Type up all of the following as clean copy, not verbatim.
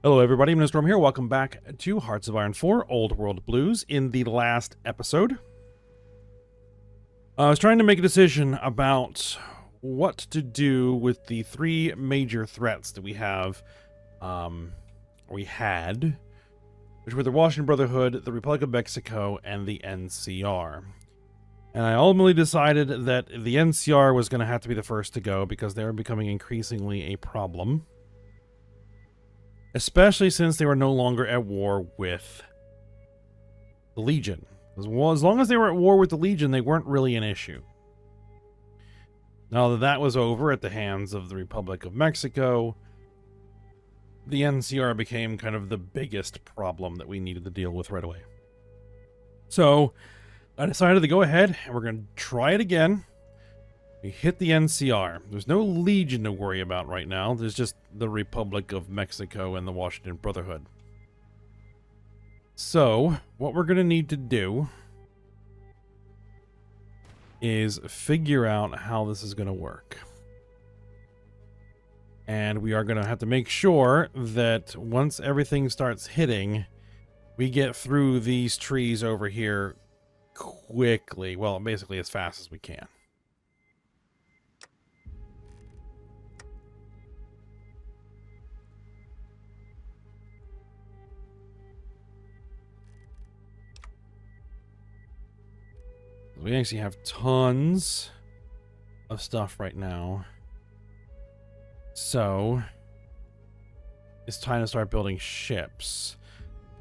Hello everybody, Storm here. Welcome back to Hearts of Iron 4 Old World Blues. In the last episode, I was trying to make a decision about what to do with the three major threats that we had, which were the Washington Brotherhood, the Republic of Mexico, and the NCR. And I ultimately decided that the NCR was going to have to be the first to go because they were becoming increasingly a problem. Especially since they were no longer at war with the Legion. As long as they were at war with the Legion, they weren't really an issue. Now that that was over at the hands of the Republic of Mexico, the NCR became kind of the biggest problem that we needed to deal with right away. So I decided to go ahead and we're going to try it again. We hit the NCR. There's no Legion to worry about right now. There's just the Republic of Mexico and the Washington Brotherhood. So, what we're going to need to do is figure out how this is going to work. And we are going to have to make sure that once everything starts hitting, we get through these trees over here quickly. Well, basically as fast as we can. We actually have tons of stuff right now. So it's time to start building ships.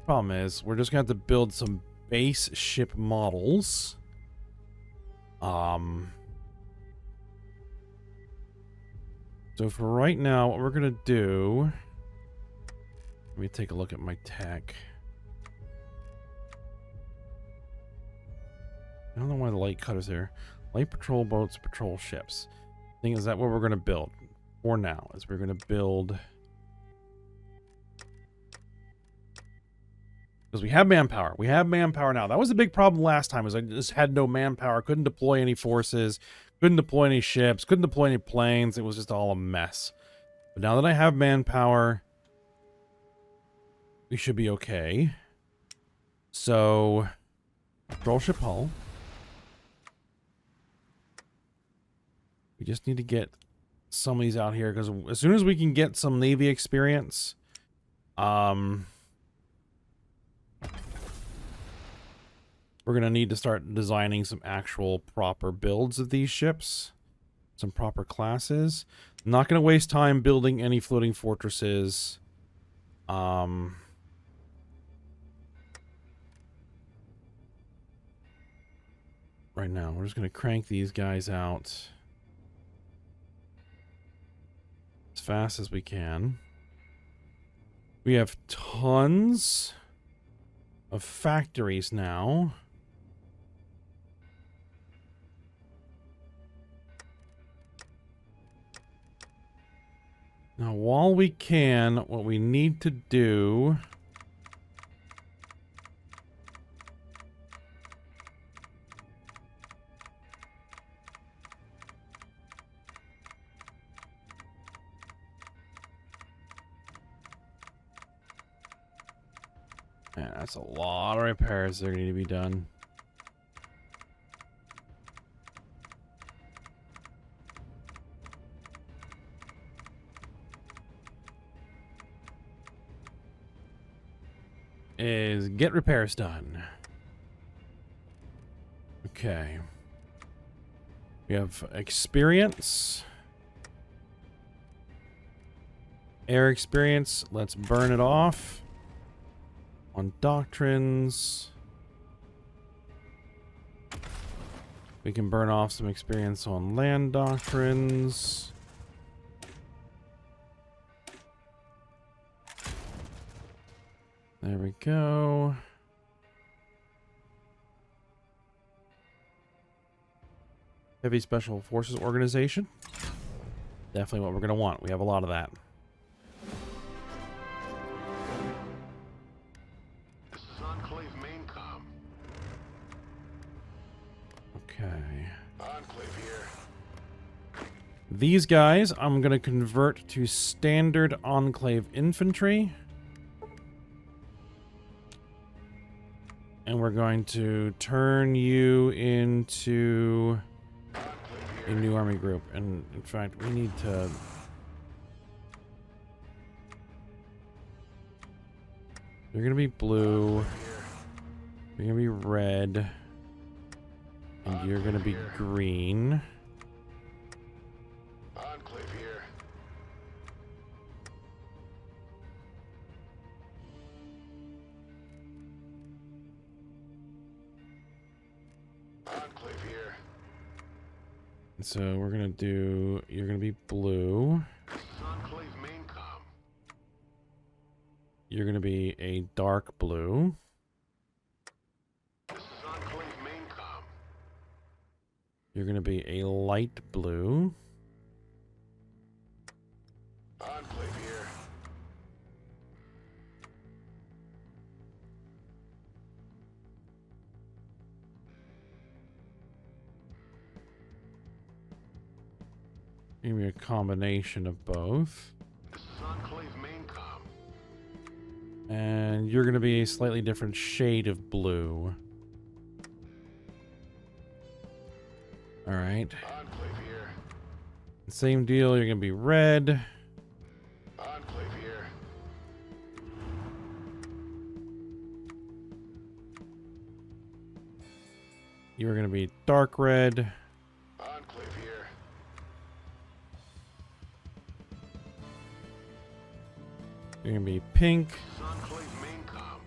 Problem is, we're just gonna have to build some base ship models. So for right now, what we're gonna do, let me take a look at my tech. I don't know why the light cutter's there. Light patrol boats, patrol ships. I think is that what we're going to build for now? Is we're going to build, because we have manpower. We have manpower now. That was a big problem last time. Is I just had no manpower. Couldn't deploy any forces. Couldn't deploy any ships. Couldn't deploy any planes. It was just all a mess. But now that I have manpower, we should be okay. So, patrol ship hull. We just need to get some of these out here because as soon as we can get some Navy experience, we're going to need to start designing some actual proper builds of these ships, some proper classes. I'm not going to waste time building any floating fortresses. Right now, we're just going to crank these guys out as fast as we can. We have tons of factories now. Now, while we can, what we need to do Man, that's a lot of repairs that need to be done. Is get repairs done. Okay. We have experience. Air experience. Let's burn it off. On doctrines, we can burn off some experience on land doctrines. There we go. Heavy Special Forces Organization. Definitely what we're going to want. We have a lot of that. This is Enclave main com. Okay. Enclave here. These guys I'm going to convert to standard Enclave infantry. And we're going to turn you into a new army group. And in fact, we need to... You're gonna be blue. You're gonna be red. And you're gonna be green. Enclave here. Enclave here. So we're gonna do... You're gonna be blue. This is Enclave main com. You're gonna be a dark blue. This is Enclave main com. You're gonna be a light blue. Enclave here. Maybe a combination of both. This is Enclave main com. And you're going to be a slightly different shade of blue. Alright. Enclave here. Same deal, you're going to be red. Enclave here. You're going to be dark red. Enclave here. You're going to be pink. This is Enclave main com.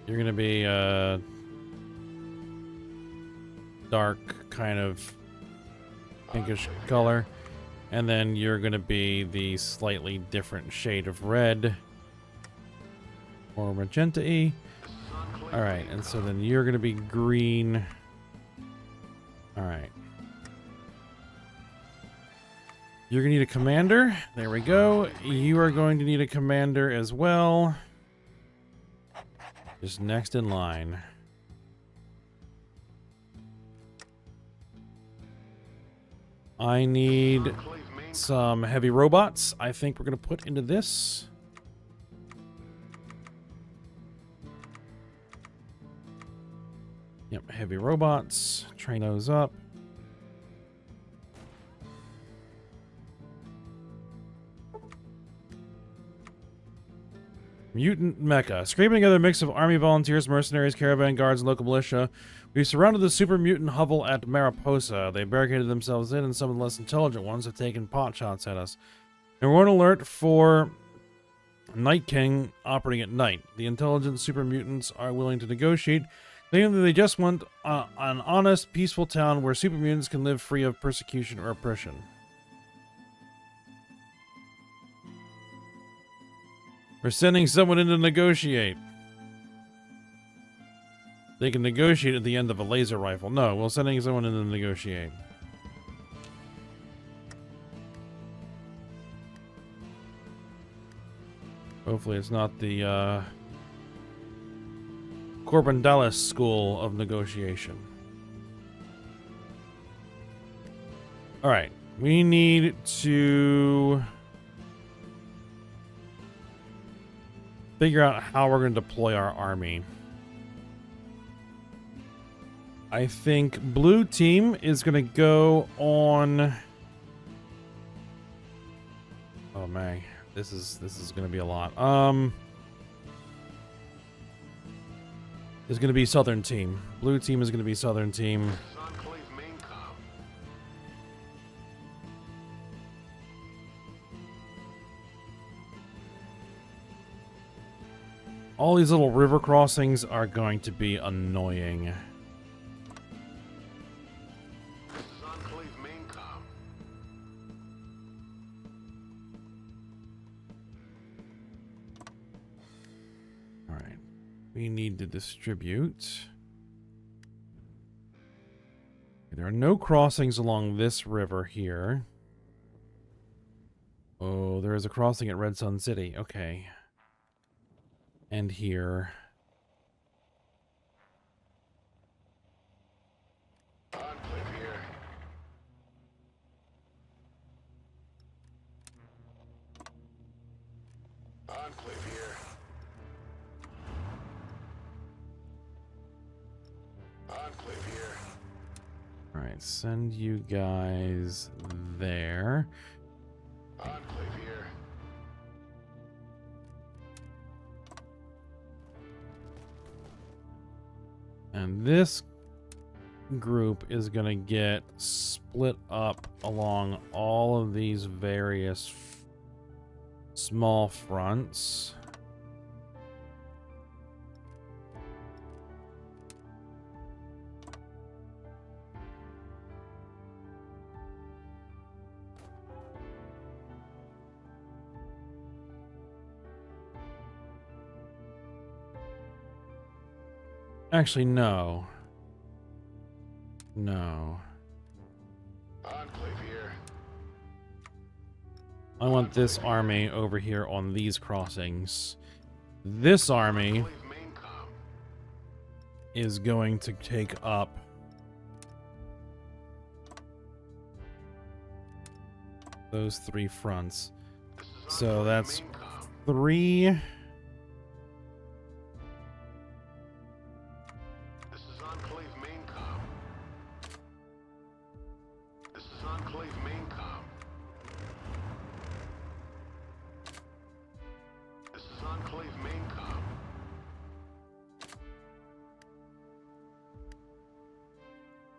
You're going to be dark kind of pinkish color. And then you're going to be the slightly different shade of red. Or magenta-y. Alright, and so then you're going to be green. Alright. You're going to need a commander. There we go. You are going to need a commander as well. Just next in line. I need Enclave main some heavy robots. I think we're going to put into this. Yep, heavy robots. Train those up. Mutant Mecha. Scraping together a mix of army volunteers, mercenaries, caravan guards, and local militia, we surrounded the super mutant hovel at Mariposa. They barricaded themselves in, and some of the less intelligent ones have taken pot shots at us. And we're on alert for Night King operating at night. The intelligent super mutants are willing to negotiate, claiming that they just want an honest, peaceful town where super mutants can live free of persecution or oppression. We're sending someone in to negotiate. They can negotiate at the end of a laser rifle. No, we're sending someone in to negotiate. Hopefully it's not the Corbin Dallas School of Negotiation. Alright, we need to figure out how we're going to deploy our army. I think blue team is going to go on... Oh man, this is going to be a lot. It's going to be southern team. Blue team is going to be southern team. This is Enclave main com. All these little river crossings are going to be annoying. This is Enclave main com. All right. We need to distribute. There are no crossings along this river here. Oh, there is a crossing at Red Sun City. Okay. And here. Enclave here. Enclave here. send you guys there. Enclave here. And this group is going to get split up along all of these various small fronts. Actually, no. No. Enclave here. I want this army over here on these crossings. This army Enclave main com. is going to take up those 3 fronts. This is So Enclave that's main com. 3. This is Enclave main com. This is Enclave main com. This is Enclave main com.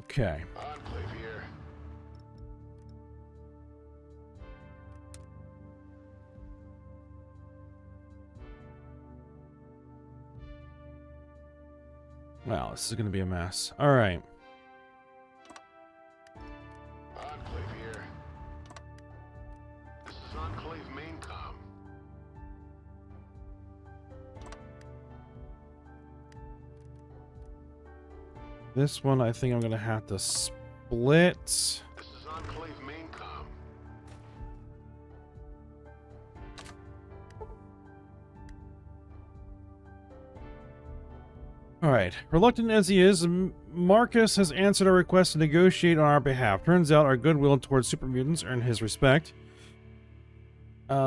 Okay. Enclave here. Wow, this is going to be a mess. All right. Enclave here. This is Enclave main com. This one I think I'm going to have to split. This is Enclave main com. All right. Reluctant as he is, Marcus has answered our request to negotiate on our behalf. Turns out our goodwill towards super mutants earned his respect.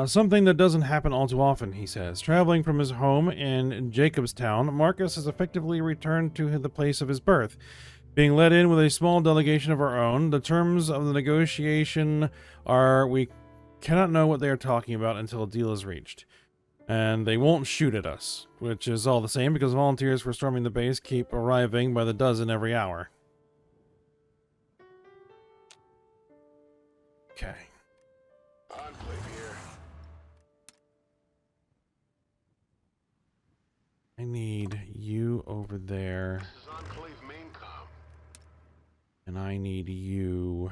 Something that doesn't happen all too often, he says. Traveling from his home in Jacobstown, Marcus has effectively returned to the place of his birth. Being let in with a small delegation of our own, the terms of the negotiation are we cannot know what they are talking about until a deal is reached. And they won't shoot at us, which is all the same because volunteers for storming the base keep arriving by the dozen every hour. Okay. Enclave here. I need you over there, This is Enclave main com. and I need you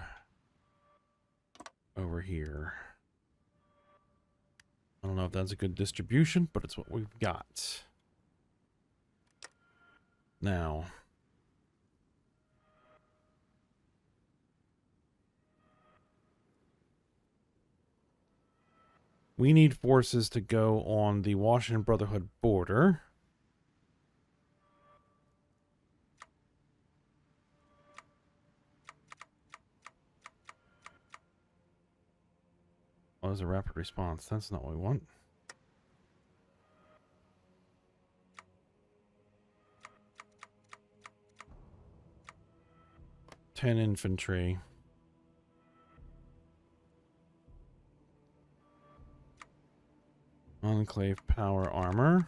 over here. I don't know if that's a good distribution, but it's what we've got. Now, we need forces to go on the Washington Brotherhood border. Oh, there's a rapid response. That's not what we want. Ten infantry. Enclave power armor.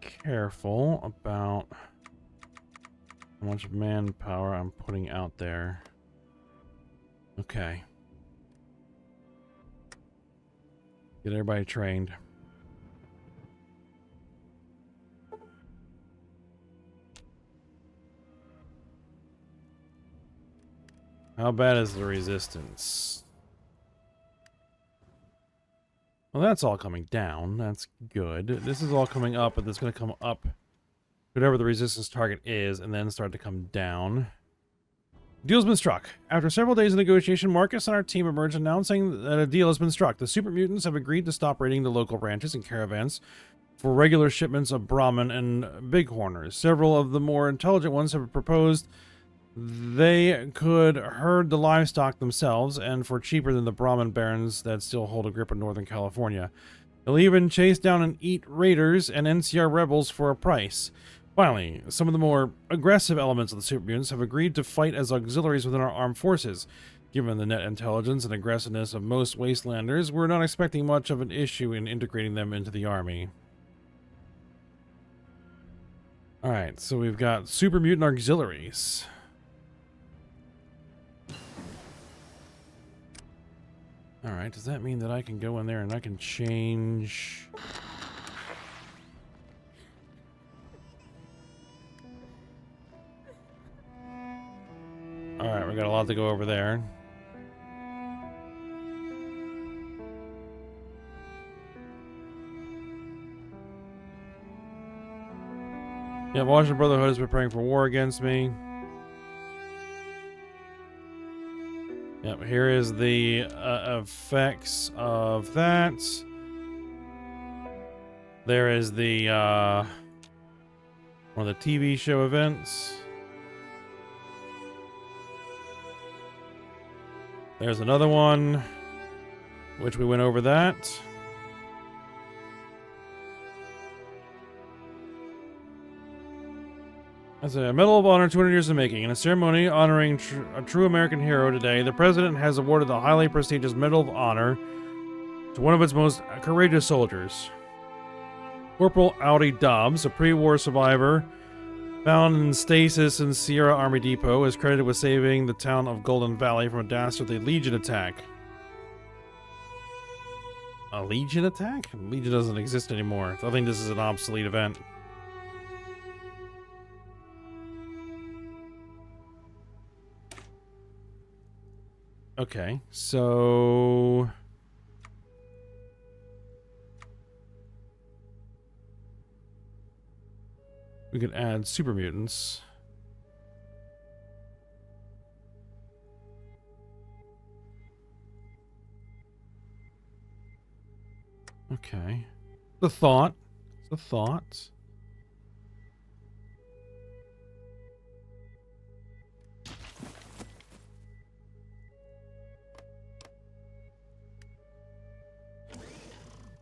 Careful about how much manpower I'm putting out there. Okay. Get everybody trained. How bad is the resistance? Well, that's all coming down. That's good. This is all coming up, but it's going to come up whatever the resistance target is and then start to come down. Deal's been struck. After several days of negotiation, Marcus and our team emerged announcing that a deal has been struck. The super mutants have agreed to stop raiding the local ranches and caravans for regular shipments of Brahmin and bighorners. Several of the more intelligent ones have proposed They could herd the livestock themselves, and for cheaper than the Brahmin barons that still hold a grip in Northern California. They'll even chase down and eat raiders and NCR rebels for a price. Finally, some of the more aggressive elements of the super mutants have agreed to fight as auxiliaries within our armed forces. Given the net intelligence and aggressiveness of most wastelanders, we're not expecting much of an issue in integrating them into the army. Alright, so we've got super mutant auxiliaries. Alright, does that mean that I can go in there and I can change... Alright, we got a lot to go over there. Yeah, Washington Brotherhood is preparing for war against me. Yep, here is the effects of that. There is the one of the TV show events. There's another one, which we went over that. That's a Medal of Honor 200 years in making. In a ceremony honoring a true American hero today, the president has awarded the highly prestigious Medal of Honor to one of its most courageous soldiers. Corporal Audi Dobbs, a pre-war survivor found in stasis in Sierra Army Depot, is credited with saving the town of Golden Valley from a dastardly Legion attack. A Legion attack? Legion doesn't exist anymore. I think this is an obsolete event. Okay, so... we could add super mutants. Okay. The thought. The thought.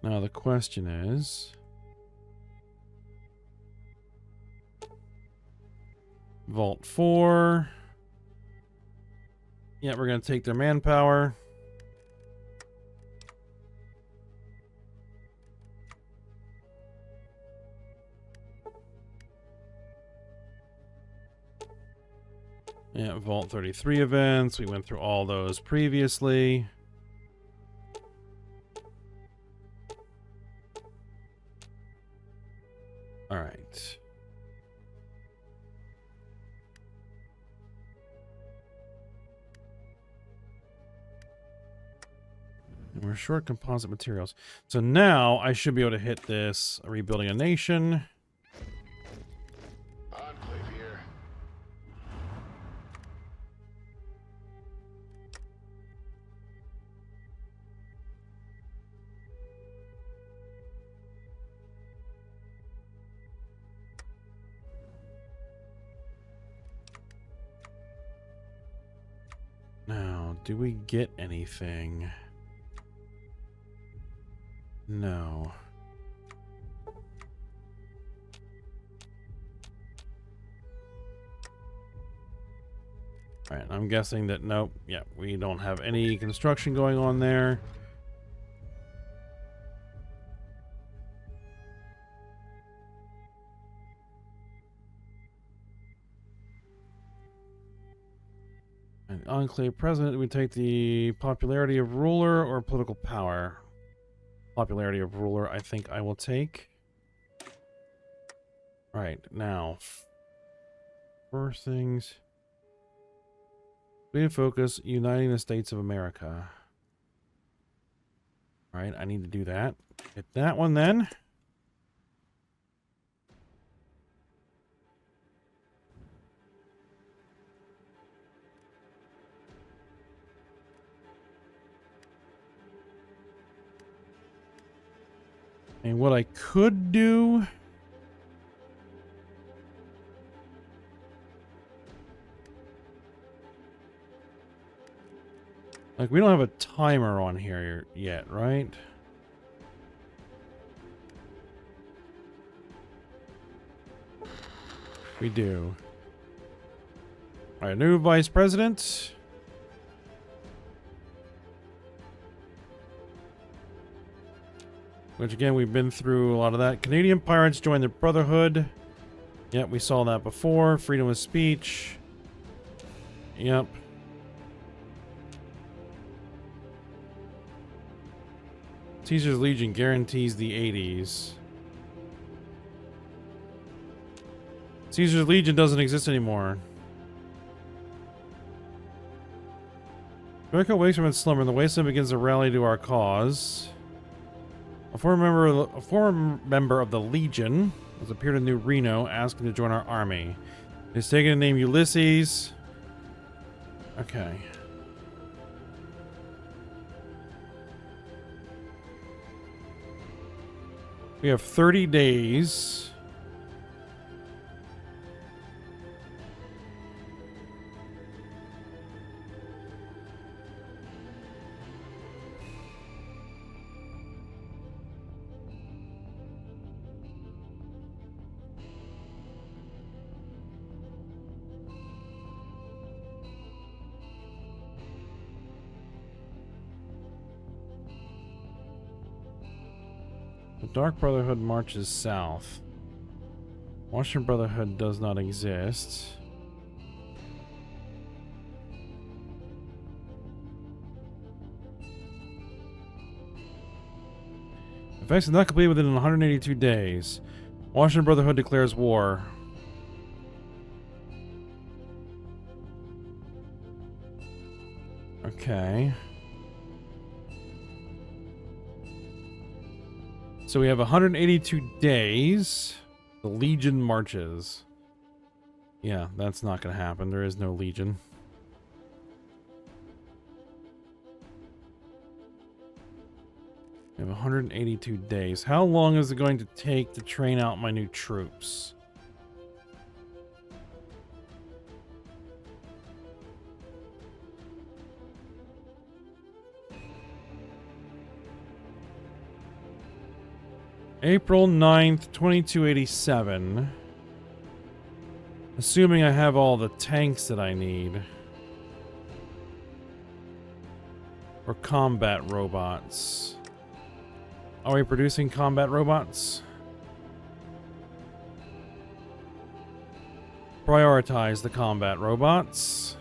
Now the question is... Vault 4. Yeah, we're going to take their manpower. Yeah, Vault 33 events. We went through all those previously. All right. And we're short composite materials. So now I should be able to hit this rebuilding a nation. Enclave here. Now, do we get anything? No. Alright, I'm guessing that nope. Yeah, we don't have any construction going on there. An Enclave president would take the popularity of ruler or political power. Popularity of ruler, I think I will take. Right, now. First things. We focus uniting the states of America. Alright, I need to do that. Hit that one then. And what I could do... Like, we don't have a timer on here yet, right? We do. All right, new vice president. Which, again, we've been through a lot of that. Canadian pirates joined the Brotherhood. Yep, we saw that before. Freedom of speech. Yep. Caesar's Legion guarantees the 80s. Caesar's Legion doesn't exist anymore. America wakes from its slumber and the wasteland begins to rally to our cause. A former member of the Legion has appeared in New Reno asking to join our army. He's taken the name Ulysses. Okay. We have 30 days. The Dark Brotherhood marches south. Washington Brotherhood does not exist. Effects is not complete within 182 days. Washington Brotherhood declares war. Okay. So we have 182 days. The Legion marches. Yeah, that's not going to happen. There is no Legion. We have 182 days. How long is it going to take to train out my new troops? April 9th, 2287. Assuming I have all the tanks that I need. Or combat robots. Are we producing combat robots? Prioritize the combat robots.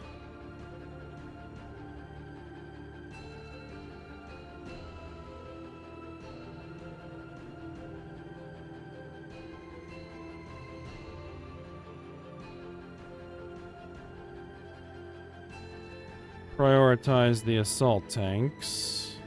Prioritize the assault tanks.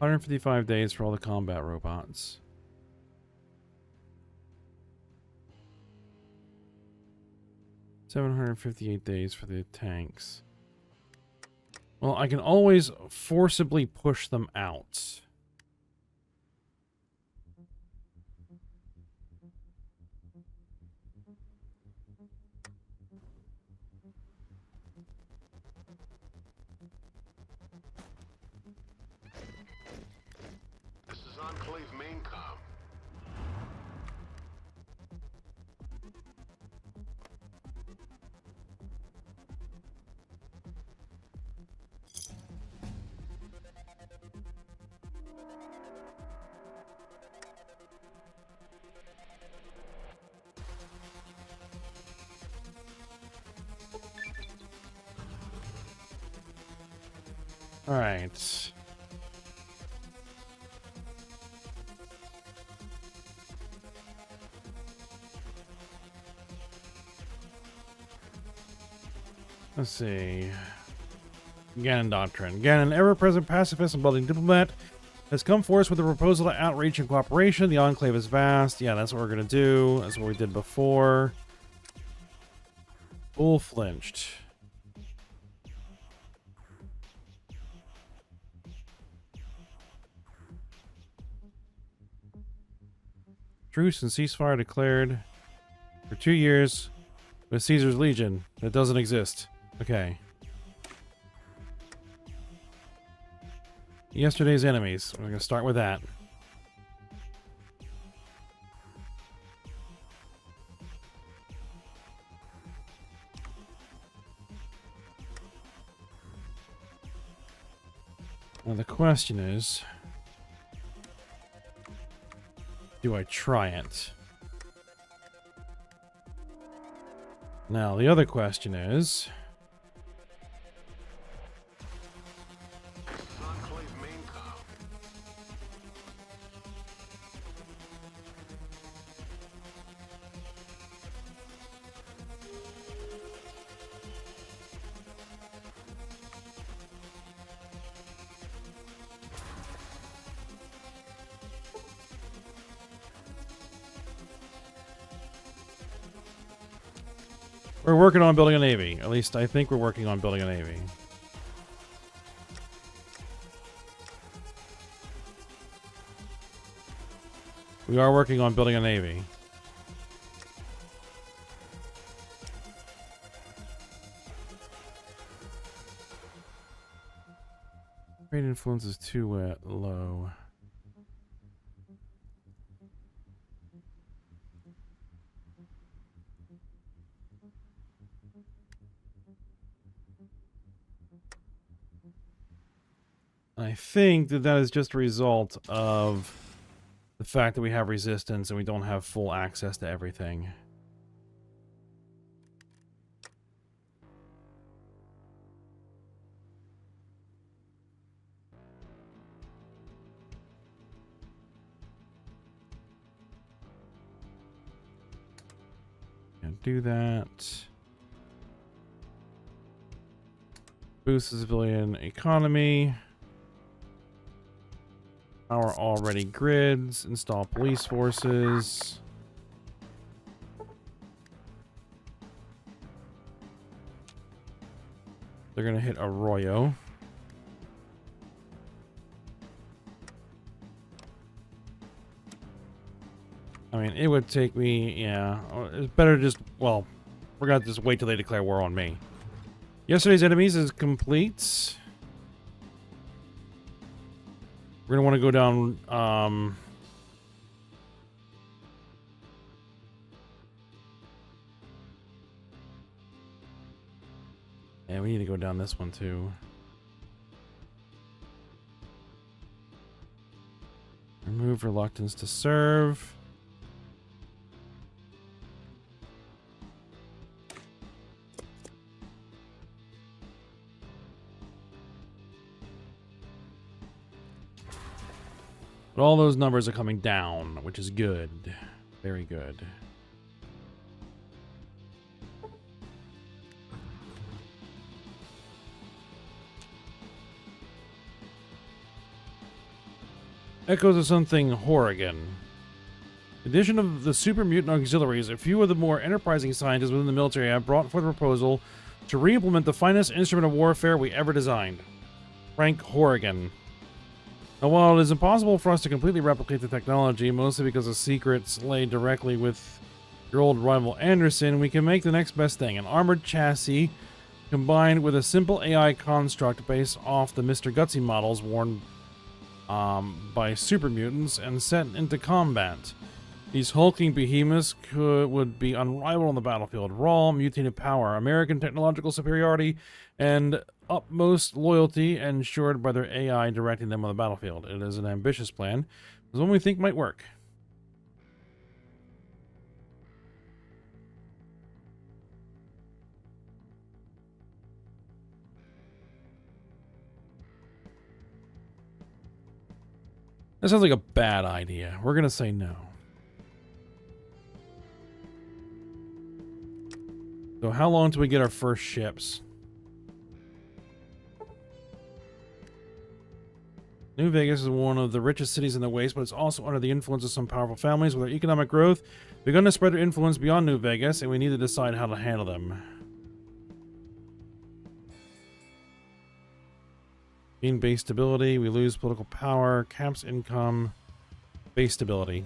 $155 days for all the combat robots. $758 days for the tanks. Well, I can always forcibly push them out. This is Enclave main comm. All right. Let's see. Gannon Doctrine. Gannon, ever-present pacifist and budding diplomat, has come forth with a proposal to outreach and cooperation. The Enclave is vast. Yeah, that's what we're going to do. That's what we did before. Bull flinched. Truce and ceasefire declared for 2 years with Caesar's Legion. That doesn't exist. Okay. Yesterday's enemies. We're going to start with that. Now the question is, do I try it? Now the other question is, This is Enclave main com. we're working on building a navy. At least I think we're working on building a navy. We are working on building a navy. Trade influence is too low. I think that that is just a result of the fact that we have resistance and we don't have full access to everything. Can't do that. Boost the civilian economy. Power already grids. Install police forces. They're gonna hit Arroyo. I mean, it would take me, yeah. It's better just, well, we're gonna just wait till they declare war on me. Yesterday's enemies is complete. We're gonna want to go down, yeah, we need to go down this one too. Remove reluctance to serve. But all those numbers are coming down, which is good. Very good. Echoes of something Horrigan. The addition of the super mutant auxiliaries, a few of the more enterprising scientists within the military have brought forth a proposal to re-implement the finest instrument of warfare we ever designed. Frank Horrigan. Now, while it is impossible for us to completely replicate the technology, mostly because the secrets lay directly with your old rival Anderson, we can make the next best thing. An armored chassis combined with a simple AI construct based off the Mr. Gutsy models worn by super mutants and sent into combat. These hulking behemoths would be unrivaled on the battlefield. Raw, mutated power, American technological superiority, and utmost loyalty ensured by their AI directing them on the battlefield. It is an ambitious plan. It's one we think might work. That sounds like a bad idea. We're going to say no. So how long till we get our first ships? New Vegas is one of the richest cities in the West, but it's also under the influence of some powerful families. With our economic growth, we're going to spread their influence beyond New Vegas, and we need to decide how to handle them. Gain base stability, we lose political power, caps income, base stability.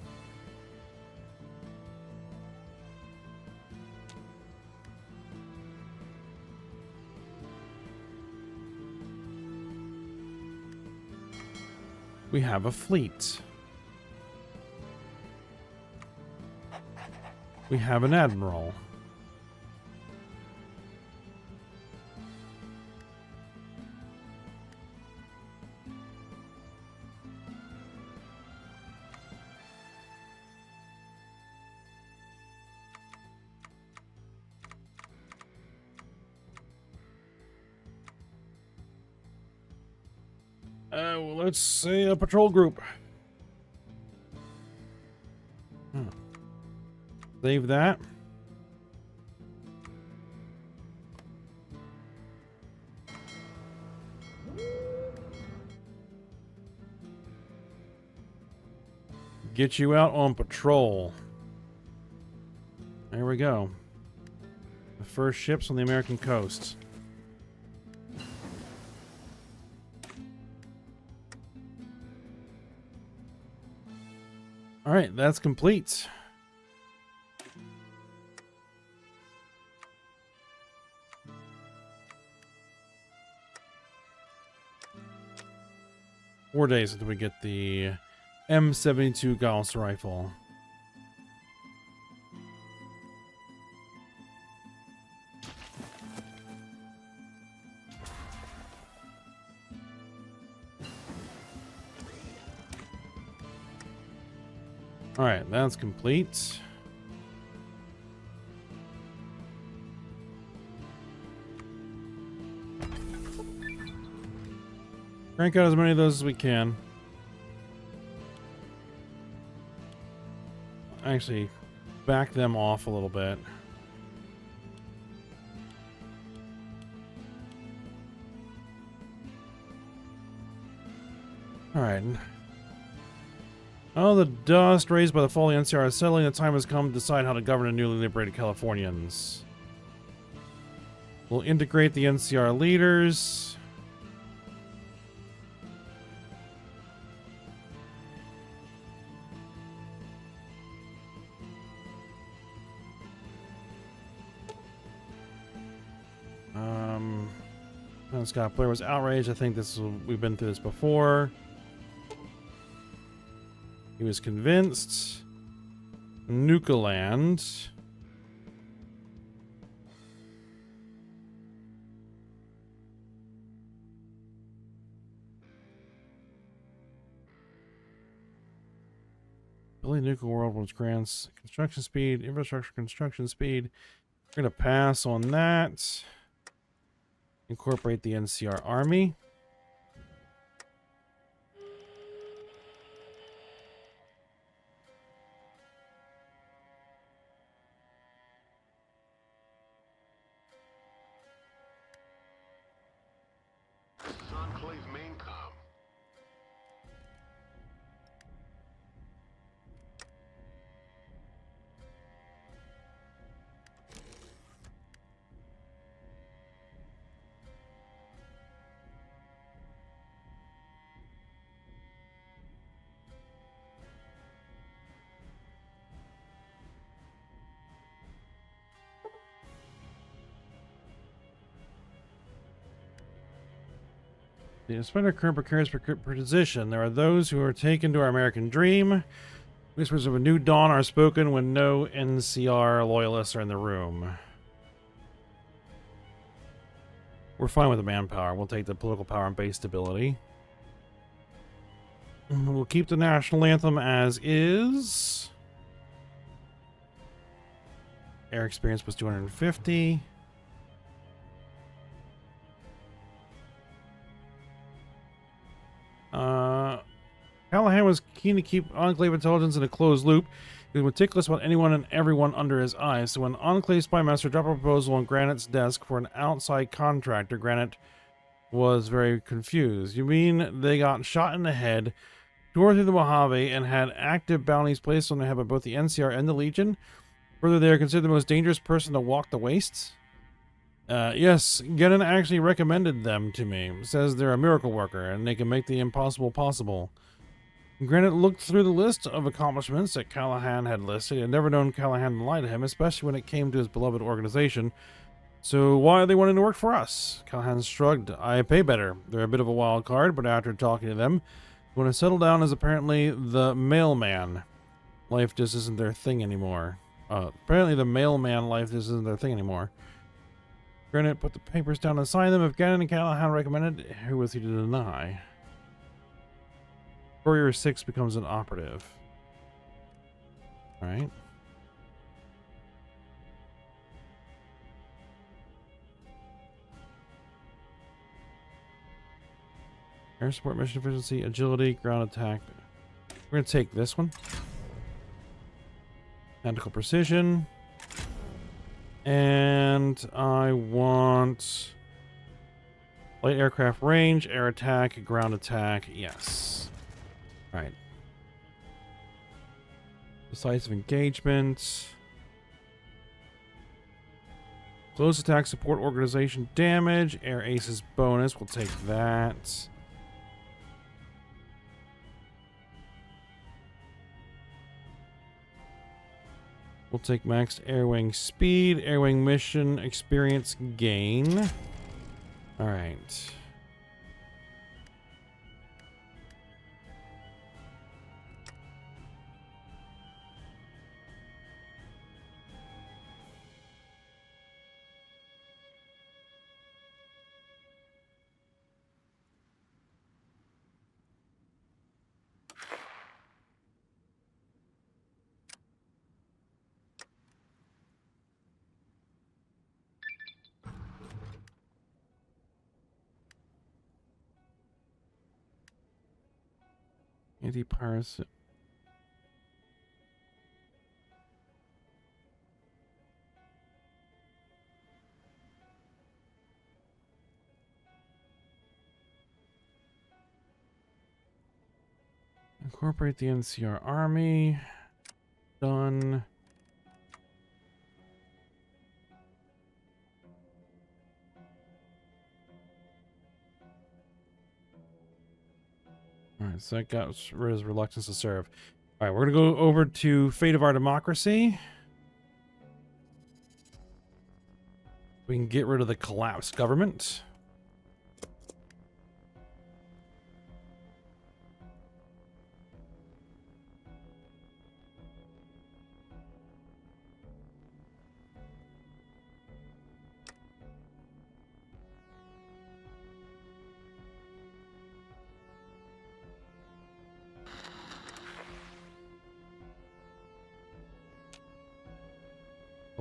We have a fleet. We have an admiral. Well, let's say a patrol group. Save that. Get you out on patrol. There we go. The first ships on the American coast. All right, that's complete. Four days until we get the M72 Gauss rifle. All right, that's complete. Crank out as many of those as we can. Actually, back them off a little bit. All right. Oh, the dust raised by the fall of the NCR is settling. The time has come to decide how to govern the newly liberated Californians. We'll integrate the NCR leaders. Scott Blair was outraged. I think we've been through this before. He was convinced. Nukaland. Building Nuka World, which grants construction speed, infrastructure construction speed. We're going to pass on that. Incorporate the NCR Army. This is Enclave main com. Despite our current precarious position, there are those who are taken to our American dream. Whispers of a new dawn are spoken when no NCR loyalists are in the room. We're fine with the manpower. We'll take the political power and base stability. We'll keep the national anthem as is. Air experience was 250. Callahan was keen to keep Enclave intelligence in a closed loop. He was meticulous about anyone and everyone under his eyes. So when Enclave Spy Master dropped a proposal on Granite's desk for an outside contractor, Granite was very confused. You mean they got shot in the head, tore through the Mojave, and had active bounties placed on their head by both the NCR and the Legion? Further, they are considered the most dangerous person to walk the wastes? Yes, Gannon actually recommended them to me. Says they're a miracle worker, and they can make the impossible possible. Granite looked through the list of accomplishments that Callahan had listed. He had never known Callahan to lie to him, especially when it came to his beloved organization. So why are they wanting to work for us? Callahan shrugged. I pay better. They're a bit of a wild card, but after talking to them, Want to settle down is apparently the mailman. Life just isn't their thing anymore. Apparently the mailman life just isn't their thing anymore. Granite put the papers down and sign them. If Gannon and Callahan recommended, who was he to deny? Courier 6 becomes an operative. Alright. Air support, mission efficiency, agility, ground attack. We're going to take this one. Tactical precision. And I want light aircraft range, air attack, ground attack. Yes. Alright. Decisive engagement. Close attack, support, organization, damage. Air aces bonus. We'll take that. We'll take maxed air wing speed, air wing mission experience gain. All right. Anti-piracy. Incorporate the NCR army. Done. Alright, so that got rid of his reluctance to serve. Alright, we're going to go over to Fate of Our Democracy. We can get rid of the collapsed government.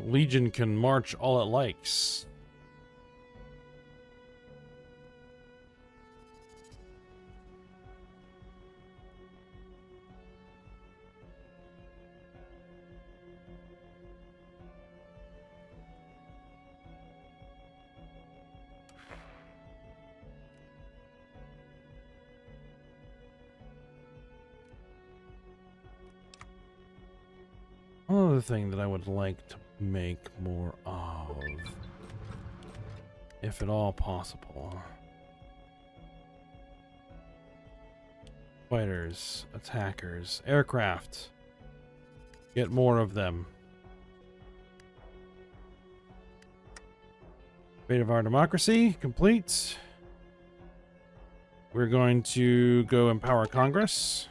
Legion can march all it likes. Another thing that I would like to make more of, if at all possible. Fighters, attackers, aircraft. Get more of them. Fate of Our Democracy, complete. We're going to go empower Congress.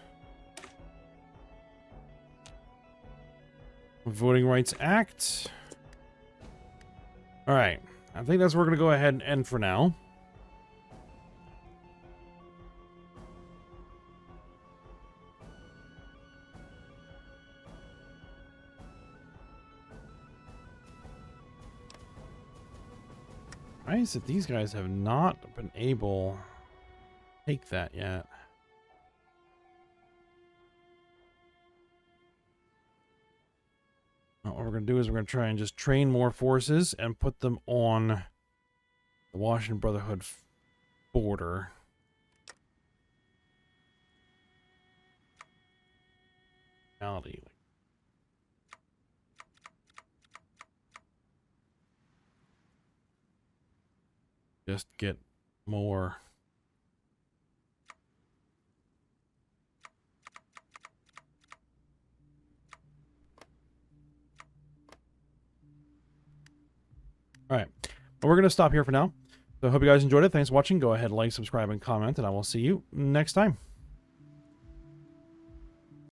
Voting Rights Act. All right. I think that's where we're going to go ahead and end for now. Why is it these guys have not been able to take that yet? What we're going to do is we're going to try and just train more forces and put them on the Washington Brotherhood border. Just get more. All right. Well, we're going to stop here for now. So I hope you guys enjoyed it. Thanks for watching. Go ahead, like, subscribe, and comment, and I will see you next time.